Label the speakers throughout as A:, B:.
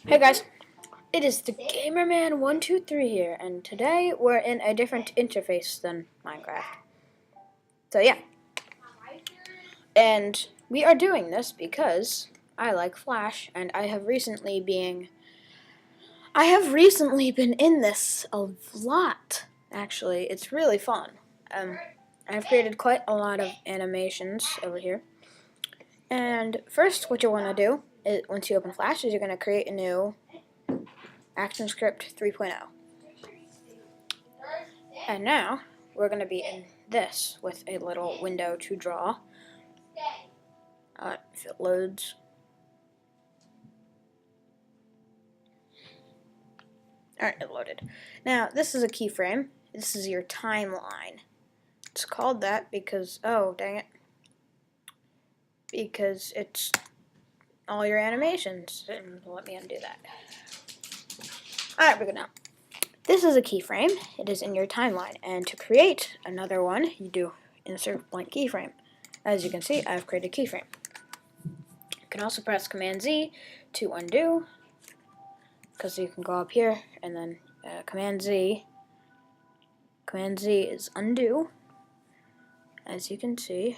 A: Hey guys, it is the Gamerman123 here, and today we're in a different interface than Minecraft. So yeah, and we are doing this because I like Flash, and I have recently been in this a lot. Actually, it's really fun. I've created quite a lot of animations over here. And first, what you want to do is, once you open Flash, is you're going to create a new ActionScript 3.0. And now we're going to be in this with a little window to draw. If it loads. Alright, it loaded. Now, this is a keyframe. This is your timeline. It's called that because, oh, dang it. Because it's all your animations. Let me undo that. Alright, we're good now. This is a keyframe. It is in your timeline. And to create another one, you do insert blank keyframe. As you can see, I've created a keyframe. You can also press Command Z to undo, because you can go up here and then Command Z. Command Z is undo, as you can see.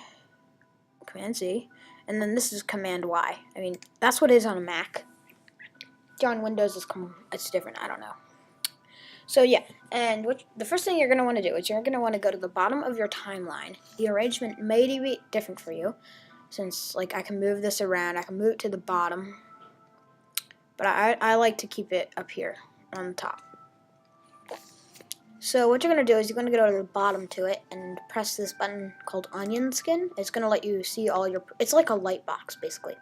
A: Command Z, and then this is Command Y. I mean, that's what it is on a Mac. On Windows, it's different. I don't know. So yeah, and the first thing you're going to want to do is you're going to want to go to the bottom of your timeline. The arrangement may be different for you, since like I can move this around. I can move it to the bottom, but I like to keep it up here on the top. So what you're going to do is you're going to go to the bottom to it and press this button called Onion Skin. It's going to let you see all your... It's like a light box, basically.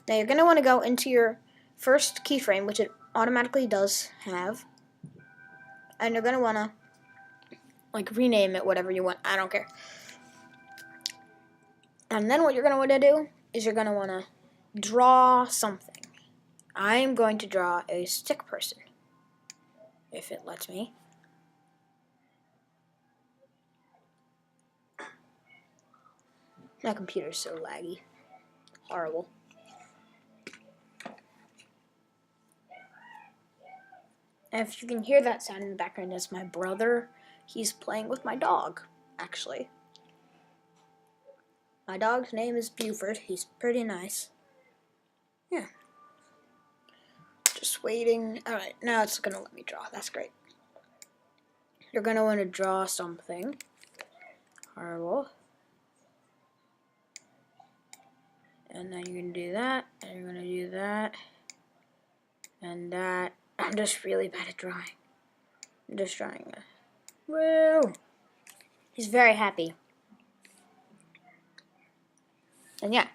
A: Now you're going to want to go into your first keyframe, which it automatically does have. And you're going to want to like rename it whatever you want. I don't care. And then what you're going to want to do is you're going to want to draw something. I'm going to draw a stick person, if it lets me. My computer's so laggy. Horrible. And if you can hear that sound in the background, that's my brother. He's playing with my dog, actually. My dog's name is Buford. He's pretty nice. Yeah. Just waiting. Alright, now it's going to let me draw. That's great. You're going to want to draw something. Horrible. And then you're going to do that, and you're going to do that, and that. I'm just really bad at drawing. I'm just drawing. Woo! He's very happy. And yeah.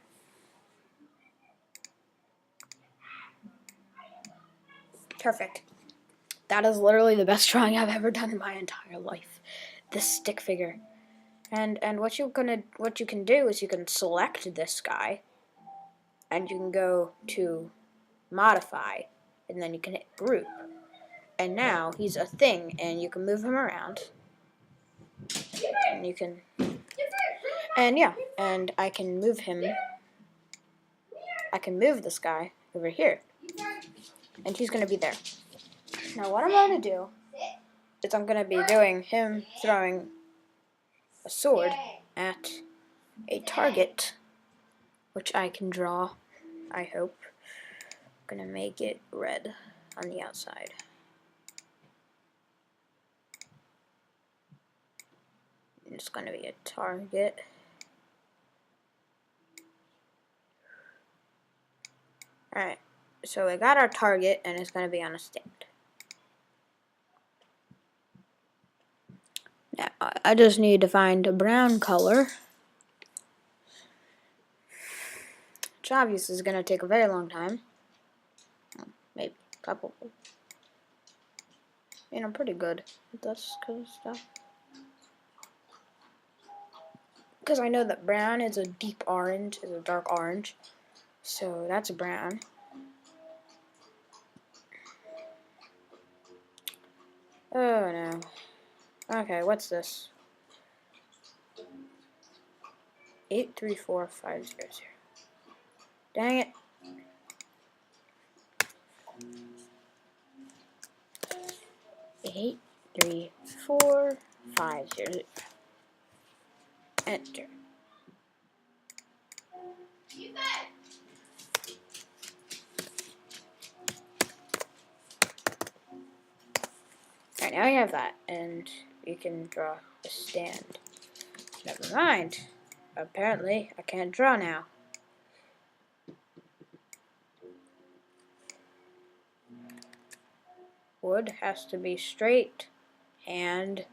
A: Perfect. That is literally the best drawing I've ever done in my entire life. This stick figure. And what you can do is you can select this guy, and you can go to modify, and then you can hit group. And now he's a thing, and you can move him around. And you can, and yeah, and I can move him. I can move this guy over here, and he's gonna be there. Now what I'm going to do is I'm gonna be doing him throwing a sword at a target, which I can draw, I hope. I'm gonna make it red on the outside. It's gonna be a target. Alright, so we got our target, and it's gonna be on a stand. Now, I just need to find a brown color, which obviously is gonna take a very long time. Maybe a couple. You know, I'm pretty good at this kind of stuff. Because I know that brown is a deep orange, is a dark orange. So that's brown. Oh no. Okay, what's this? 834500. Dang it. 83450. Enter. Alright, now we have that, and we can draw a stand. Never mind. Apparently, I can't draw now. Wood has to be straight, and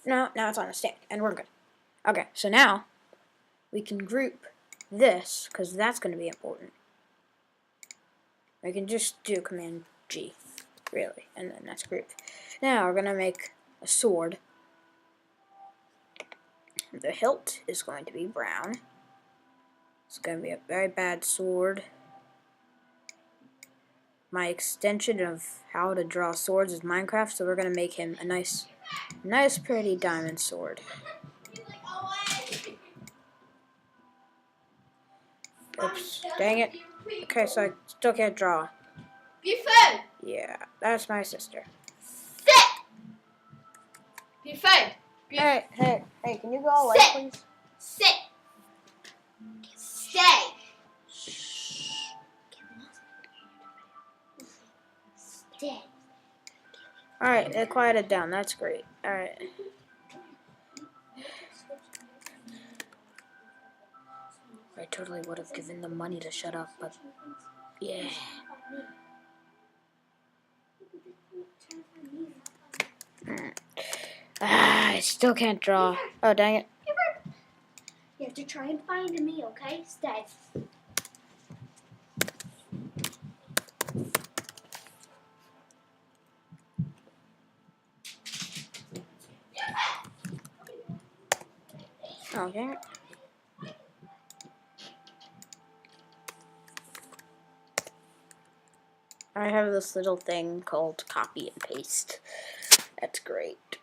A: no, now it's on a stand, and we're good. Okay, so now we can group this, because that's going to be important. We can just do Command G, really, and then that's group. Now we're going to make a sword. The hilt is going to be brown. It's going to be a very bad sword. My extension of how to draw swords is Minecraft, so we're going to make him a nice pretty diamond sword. Oops, dang it. Okay, so I still can't draw. Yeah, that's my sister. Hey, can you go away, please?
B: Sit. Stay. Stay.
A: Alright, it quieted down. That's great. Alright. I totally would have given them money to shut up, but yeah. I still can't draw. Oh, dang it.
B: You have to try and find me, okay? Stay.
A: Oh, dang it. I have this little thing called copy and paste. That's great.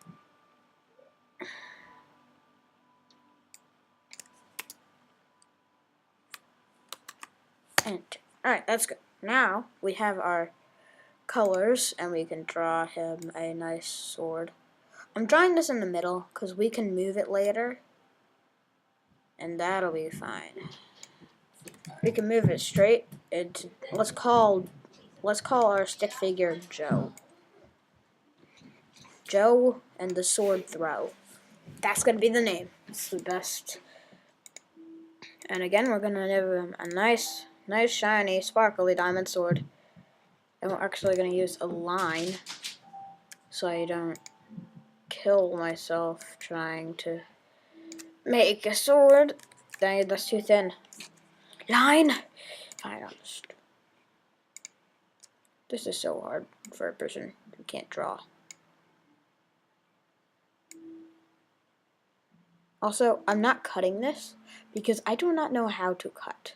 A: Enter. Alright, that's good. Now we have our colors and we can draw him a nice sword. I'm drawing this in the middle because we can move it later and that'll be fine. We can move it straight. Let's call our stick figure Joe. Joe and the sword throw. That's gonna be the name. It's the best. And again, we're gonna give him a nice, shiny, sparkly diamond sword. And we're actually gonna use a line so I don't kill myself trying to make a sword. Dang it, that's too thin. Line. Fine, I'll just. This is so hard for a person who can't draw. Also, I'm not cutting this because I do not know how to cut.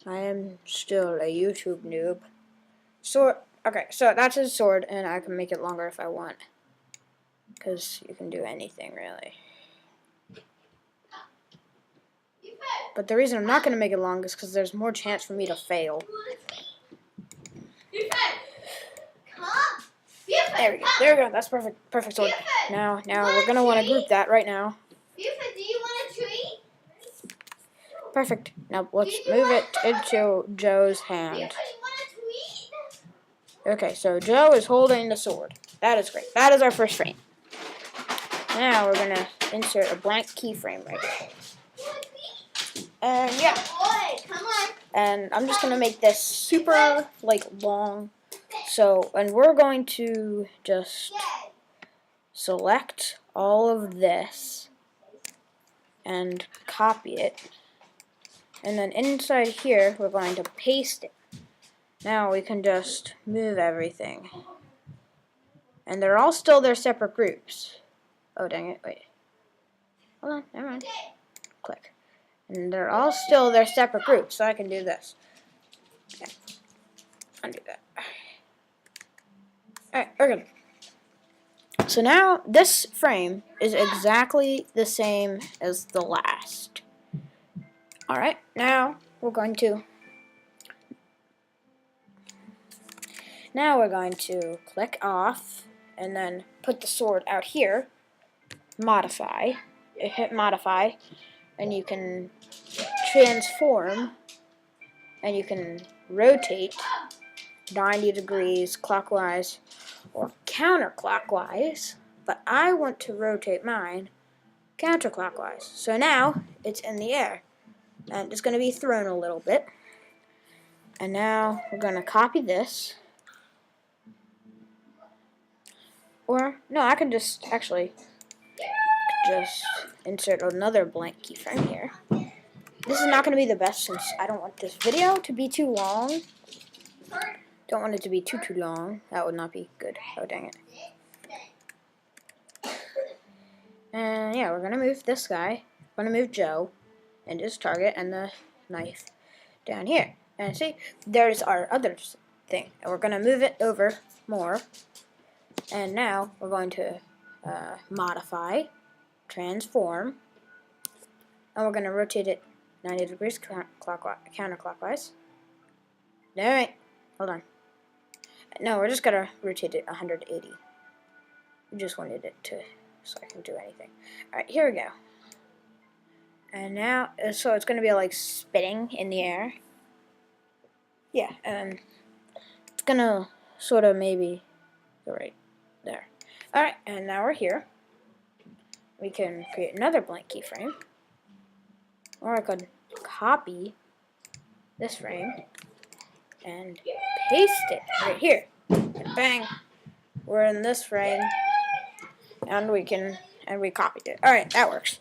A: I am still a YouTube noob. Sword. Okay, so that's his sword, and I can make it longer if I want. Because you can do anything, really. But the reason I'm not going to make it long is because there's more chance for me to fail. There we go. There we go. That's perfect. Perfect sword. Now we're going to want to group that right now.
B: Do you want a treat?
A: Perfect. Now let's move it into Joe's hand. Okay, so Joe is holding the sword. That is great. That is our first frame. Now we're going to insert a blank keyframe right here. And yeah. And I'm just going to make this super, long. So, and we're going to just select all of this and copy it. And then inside here, we're going to paste it. Now we can just move everything. And they're all still their separate groups. Oh, dang it. Wait. Hold on. Never mind. Click. And they're all still their separate groups, so I can do this. Okay. Undo that. Alright, we're good. So now, this frame is exactly the same as the last. Alright, now we're going to Now we're going to click off and then put the sword out here. Modify. Hit modify, and you can transform, and you can rotate 90 degrees clockwise or counterclockwise, but I want to rotate mine counterclockwise. So now it's in the air, and it's going to be thrown a little bit. And now we're going to copy this. Or, no, I can just insert another blank keyframe here. This is not going to be the best since I don't want this video to be too long. Don't want it to be too long. That would not be good. Oh, dang it. And yeah, we're going to move this guy. We're going to move Joe and his target and the knife down here. And see, there's our other thing. And we're going to move it over more. And now we're going to modify, transform, and we're going to rotate it 90 degrees counterclockwise. Alright, hold on. No, we're just going to rotate it 180. We just wanted it to, so I can do anything. Alright, here we go. And now, so it's going to be like spitting in the air. Yeah, and it's going to sort of maybe go right there. Alright, and now we're here. We can create another blank keyframe. Or I could copy this frame and paste it right here. And bang! We're in this frame. And we copied it. Alright, that works.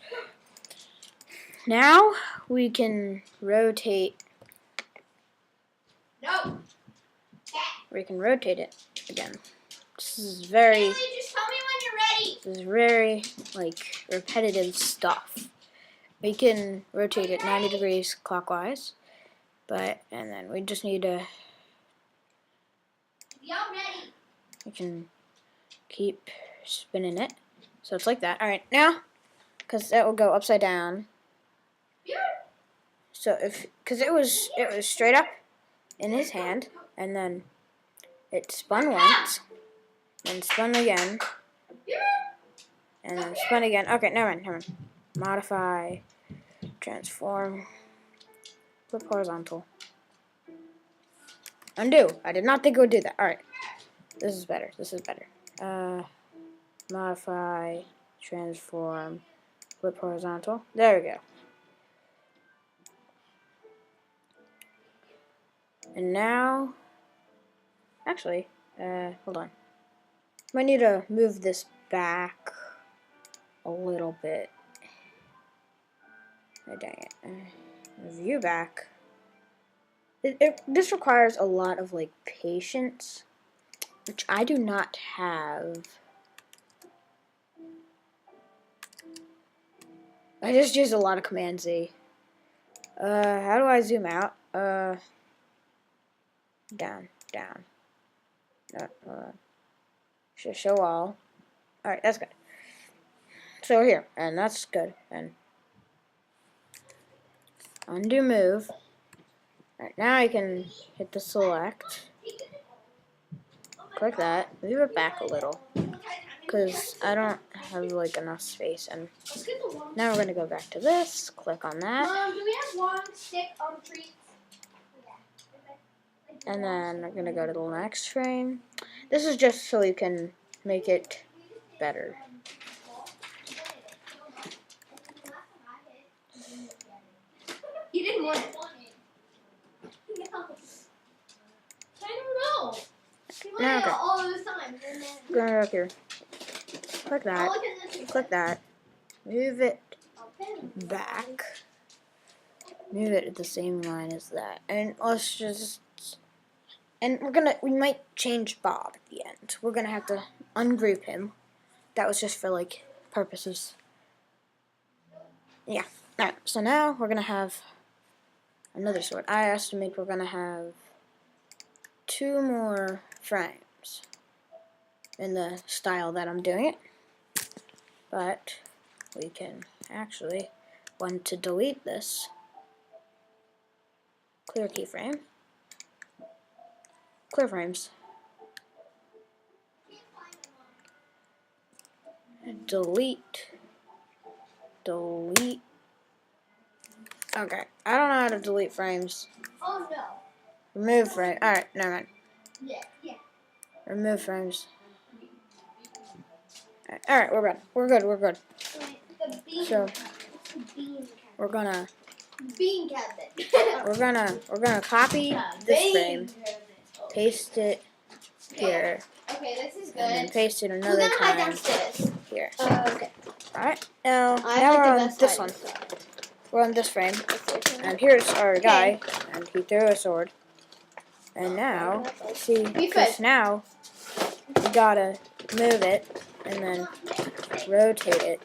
A: Now we can rotate.
B: No.
A: We can rotate it again. This is very.
B: Haley, just tell me when you're ready.
A: This is very like repetitive stuff. We can rotate it 90 degrees clockwise, and then we just need to.
B: Y'all ready?
A: We can keep spinning it, so it's like that. All right, now, because that will go upside down. So because it was straight up in his hand, and then it spun once, and spun again, and then spun again. Okay, never mind. Modify, transform, flip horizontal, undo. I did not think it would do that. All right, this is better. Modify, transform, flip horizontal. There we go. And now, actually, hold on. Might need to move this back a little bit. Oh, dang it. View back. This requires a lot of like patience, which I do not have. I just use a lot of Command Z. How do I zoom out? Down. Show all. Alright, that's good. So here, and that's good. And undo move. Alright, now I can hit the select. Click that. Move it back a little. Because I don't have like enough space. And now we're going to go back to this. Click on that.
B: Mom, do we have long stick treats?
A: And then we're going to go to the next frame. This is just so you can make it better.
B: You didn't want it. I don't know. You wanted it all those times.
A: Go up here. Click that. Click that. Move it back. Move it at the same line as that. And let's just. And we might change Bob at the end. We're gonna have to ungroup him. That was just for like purposes. Yeah. Alright, so now we're gonna have another sword. I estimate we're gonna have 2 more frames in the style that I'm doing it. But we can actually want to delete this. Clear keyframe. Clear frames. delete. Okay, I don't know how to delete frames.
B: Oh no.
A: Remove frame. Alright, never mind.
B: Yeah.
A: Remove frames. Alright, we're good. We're good.
B: The bean.
A: So
B: The bean
A: we're gonna
B: cabinet.
A: we're gonna copy this frame, paste it here,
B: Okay, this is good.
A: and then paste it
B: We're
A: another
B: gonna hide
A: time
B: downstairs.
A: here.
B: Okay.
A: Alright, now
B: I
A: we're
B: like the
A: on
B: best
A: this
B: hiding
A: one.
B: spot.
A: We're on this frame, and here's our guy, and he threw a sword. And now, see, because now you gotta move it and then rotate it.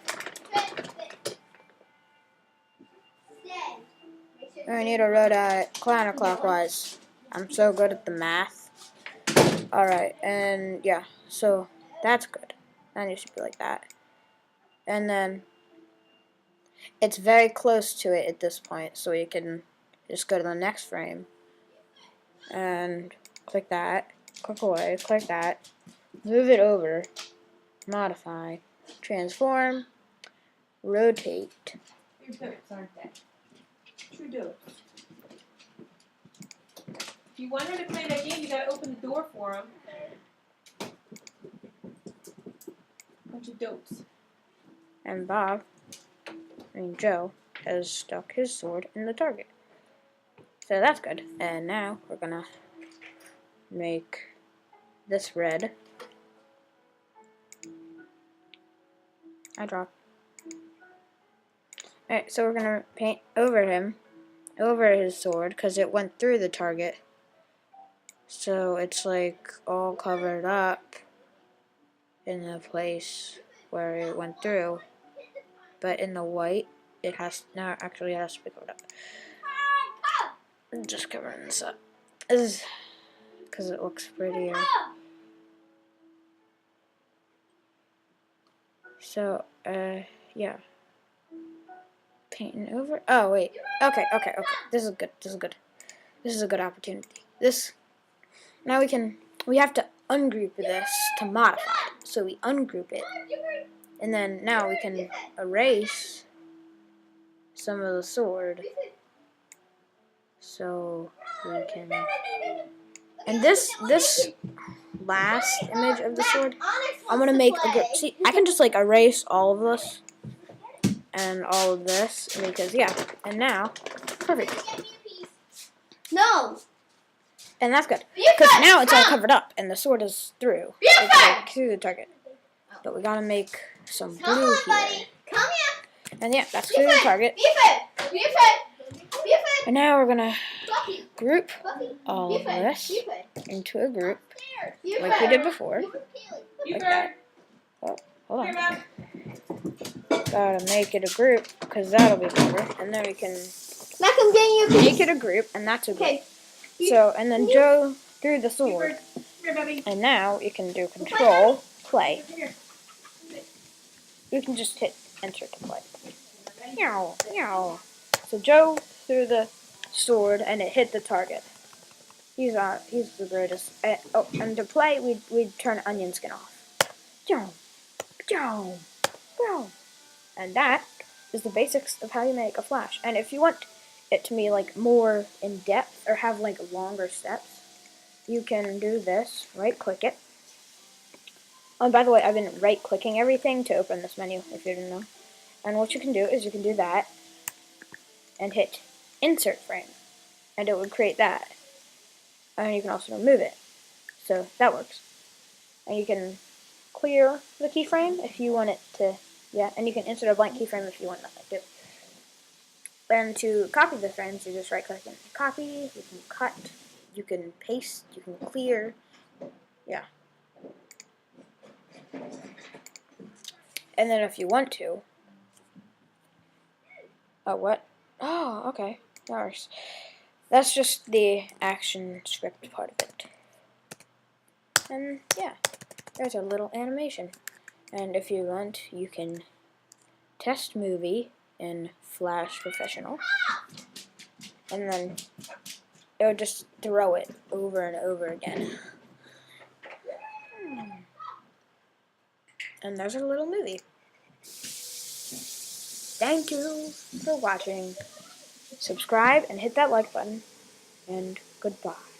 A: I need to rotate counterclockwise. I'm so good at the math. Alright, and yeah, so that's good. That needs to be like that. And then it's very close to it at this point, so you can just go to the next frame and click that, click away, click that, move it over, modify, transform, rotate.
C: Your goats, aren't they? True goats. If you want her to play that game, you gotta open the door for them. Bunch of dotes.
A: And Joe, has stuck his sword in the target. So that's good. And now we're gonna make this red. I dropped. Alright, so we're gonna paint over his sword, because it went through the target. So it's like all covered up in the place where it went through. But in the white, it has to be covered up. I'm just covering this up. This is because it looks prettier. So, yeah. Painting over. Oh, wait. Okay. This is good. This is a good opportunity. Now we have to ungroup this to modify it. So we ungroup it. And then now we can erase some of the sword. So we can, and this last image of the sword, I'm gonna make a group. See, I can just like erase all of this and all of this because yeah, and now perfect.
B: No.
A: And that's good because now it's all covered up and the sword is through. It's like through the target. But we gotta make some blue here.
B: Come here.
A: And yeah, that's through the target. And now we're gonna group all of this into a group like we did before. Like that. Oh, hold on. Gotta make it a group because that'll be better. And then we can make it a group, and that's a group. So, and then Joe threw the sword. And now you can do control, play. You can just hit enter to play. Meow, meow. So Joe threw the sword and it hit the target. He's the greatest. And to play, we'd turn onion skin off. And that is the basics of how you make a flash. And if you want it to be like more in depth or have like longer steps, you can do this. Right click it. Oh, and by the way, I've been right clicking everything to open this menu. If you didn't know. And what you can do is you can do that and hit insert frame, and it would create that. And you can also remove it. So that works. And you can clear the keyframe if you want it to, yeah, and you can insert a blank keyframe if you want nothing to. And to copy the frames, you just right click and copy, you can cut, you can paste, you can clear, yeah. And then if you want to, oh, what? Oh, okay, that works. That's just the action script part of it. And yeah, there's a little animation. And if you want, you can test movie in Flash Professional. And then it would just throw it over and over again. And there's a little movie. thank you for watching. Subscribe and hit that like button, and goodbye.